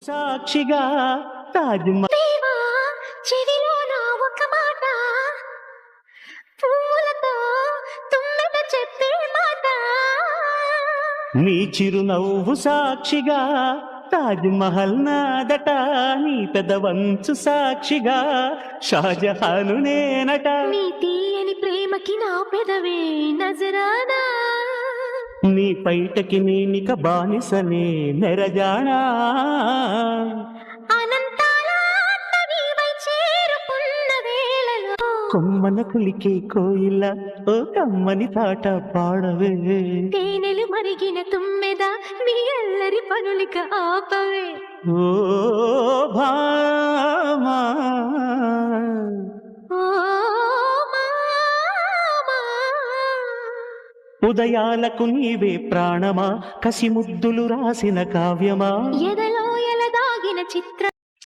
సాక్షిగా తాజ్ దేవా చెవిలో నా ఒక మాట పూలతో తుమ్మెద చెప్పే మాట నీ చిరునవ్వు సాక్షిగా తాజ్ మహల్ నాదట నీ పెదవంచు సాక్షిగా షాజహాను నేనట నీ తీయని ప్రేమకి నా పెదవే నజరానా నీ పైటకి నేనిక బానిసనే నెరజానా అనంతాల నీవై చేరుకున్న వేళలో కొమ్మన కులికే కోయిల ఓ కమ్మని పాట పాడవే తేనెలు మరిగిన తుమ్మెద నీ అల్లరి పనులిక ఆపవే ఓ భామా ఓ మామా ఉదయాలకు నీవే ప్రాణమా కసి ముద్దులు రాసిన కావ్యమా ఎదలో ఎలదాగిన చిత్ర